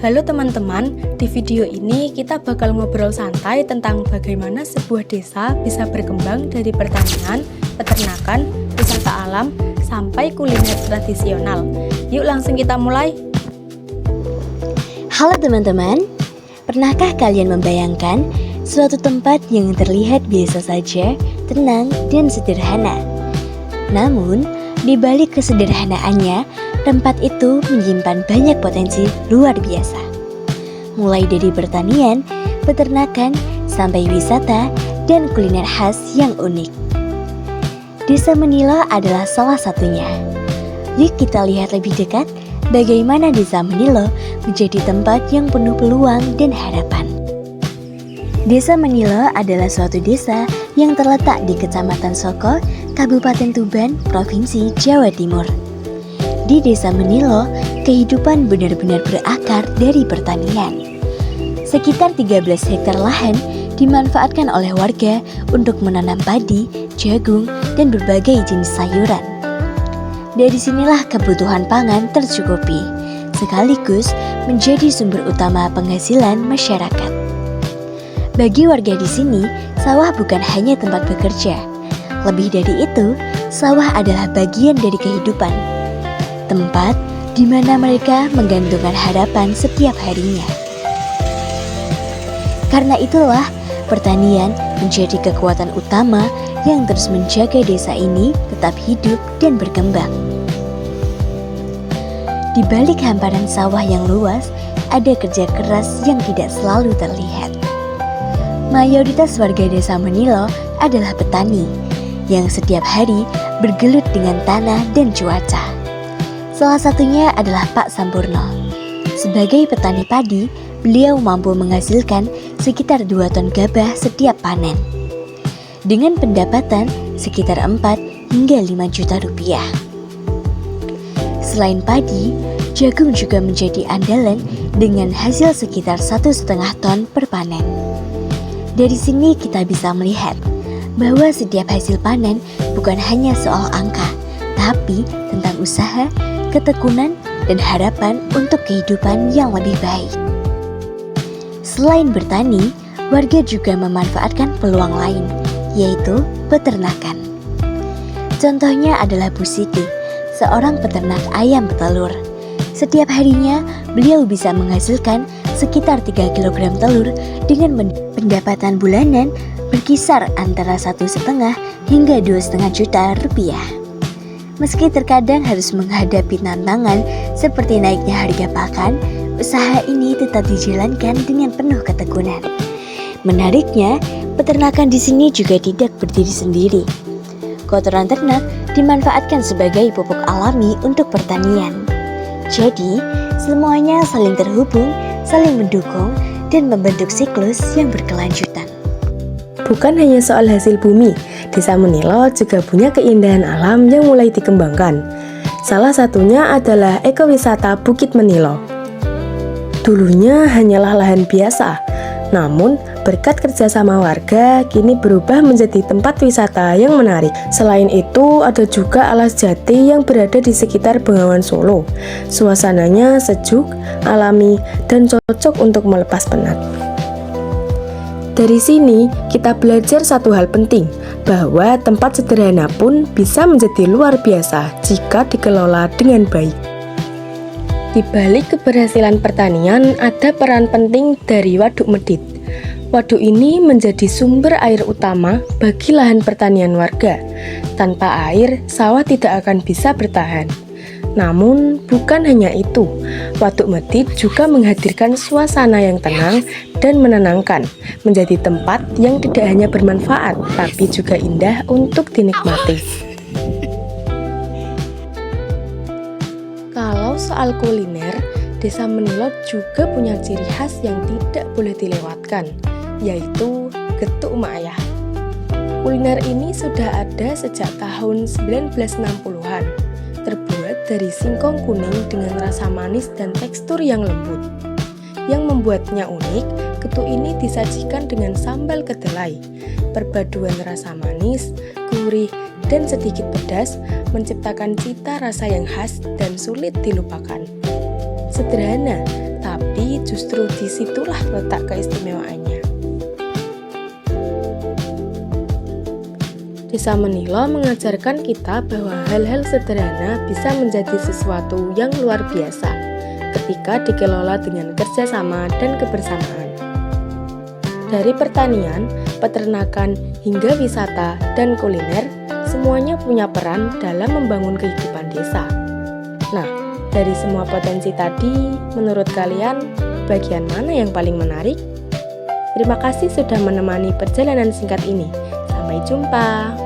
Halo teman-teman, di video ini kita bakal ngobrol santai tentang bagaimana sebuah desa bisa berkembang dari pertanian, peternakan, wisata alam, sampai kuliner tradisional. Yuk langsung kita mulai. Halo teman-teman, pernahkah kalian membayangkan suatu tempat yang terlihat biasa saja, tenang, dan sederhana? Namun, di balik kesederhanaannya, tempat itu menyimpan banyak potensi luar biasa. Mulai dari pertanian, peternakan, sampai wisata, dan kuliner khas yang unik. Desa Menilo adalah salah satunya. Yuk kita lihat lebih dekat bagaimana Desa Menilo menjadi tempat yang penuh peluang dan harapan. Desa Menilo adalah suatu desa yang terletak di Kecamatan Soko, Kabupaten Tuban, Provinsi Jawa Timur. Di Desa Menilo, kehidupan benar-benar berakar dari pertanian. Sekitar 13 hektar lahan dimanfaatkan oleh warga untuk menanam padi, jagung, dan berbagai jenis sayuran. Dari sinilah kebutuhan pangan tercukupi, sekaligus menjadi sumber utama penghasilan masyarakat. Bagi warga di sini, sawah bukan hanya tempat bekerja. Lebih dari itu, sawah adalah bagian dari kehidupan. Tempat di mana mereka menggantungkan harapan setiap harinya. Karena itulah, pertanian menjadi kekuatan utama yang terus menjaga desa ini tetap hidup dan berkembang. Di balik hamparan sawah yang luas, ada kerja keras yang tidak selalu terlihat. Mayoritas warga Desa Menilo adalah petani yang setiap hari bergelut dengan tanah dan cuaca. Salah satunya adalah Pak Sampurno. Sebagai petani padi, beliau mampu menghasilkan sekitar 2 ton gabah setiap panen. Dengan pendapatan sekitar 4 hingga 5 juta rupiah. Selain padi, jagung juga menjadi andalan dengan hasil sekitar 1,5 ton per panen. Dari sini kita bisa melihat bahwa setiap hasil panen bukan hanya soal angka, tapi tentang usaha, ketekunan, dan harapan untuk kehidupan yang lebih baik. Selain bertani, warga juga memanfaatkan peluang lain, yaitu peternakan. Contohnya adalah Bu Siti, seorang peternak ayam petelur. Setiap harinya, beliau bisa menghasilkan sekitar 3 kg telur dengan pendapatan bulanan berkisar antara 1,5 hingga 2,5 juta rupiah. Meski terkadang harus menghadapi tantangan seperti naiknya harga pakan, usaha ini tetap dijalankan dengan penuh ketekunan. Menariknya, peternakan di sini juga tidak berdiri sendiri. Kotoran ternak dimanfaatkan sebagai pupuk alami untuk pertanian. Jadi, semuanya saling terhubung, saling mendukung, dan membentuk siklus yang berkelanjutan. Bukan hanya soal hasil bumi, Desa Menilo juga punya keindahan alam yang mulai dikembangkan. Salah satunya adalah ekowisata Bukit Menilo. Dulunya hanyalah lahan biasa, namun berkat kerjasama warga kini berubah menjadi tempat wisata yang menarik. Selain itu, ada juga alas jati yang berada di sekitar Bengawan Solo. Suasananya sejuk, alami, dan cocok untuk melepas penat. Dari sini, kita belajar satu hal penting, bahwa tempat sederhana pun bisa menjadi luar biasa jika dikelola dengan baik. Di balik keberhasilan pertanian, ada peran penting dari Waduk Medit. Waduk ini menjadi sumber air utama bagi lahan pertanian warga. Tanpa air, sawah tidak akan bisa bertahan. Namun, bukan hanya itu, Waduk Medit juga menghadirkan suasana yang tenang dan menenangkan, menjadi tempat yang tidak hanya bermanfaat, tapi juga indah untuk dinikmati. Kalau soal kuliner, Desa Menilo juga punya ciri khas yang tidak boleh dilewatkan, yaitu getuk mak ayah. Kuliner ini sudah ada sejak tahun 1960-an. Terbuat dari singkong kuning dengan rasa manis dan tekstur yang lembut. Yang membuatnya unik, getuk ini disajikan dengan sambal kedelai. Perpaduan rasa manis, gurih, dan sedikit pedas menciptakan cita rasa yang khas dan sulit dilupakan. Sederhana, tapi justru disitulah letak keistimewaannya. Desa Menilo mengajarkan kita bahwa hal-hal sederhana bisa menjadi sesuatu yang luar biasa ketika dikelola dengan kerjasama dan kebersamaan. Dari pertanian, peternakan, hingga wisata dan kuliner, semuanya punya peran dalam membangun kehidupan desa. Nah, dari semua potensi tadi, menurut kalian, bagian mana yang paling menarik? Terima kasih sudah menemani perjalanan singkat ini. Sampai jumpa.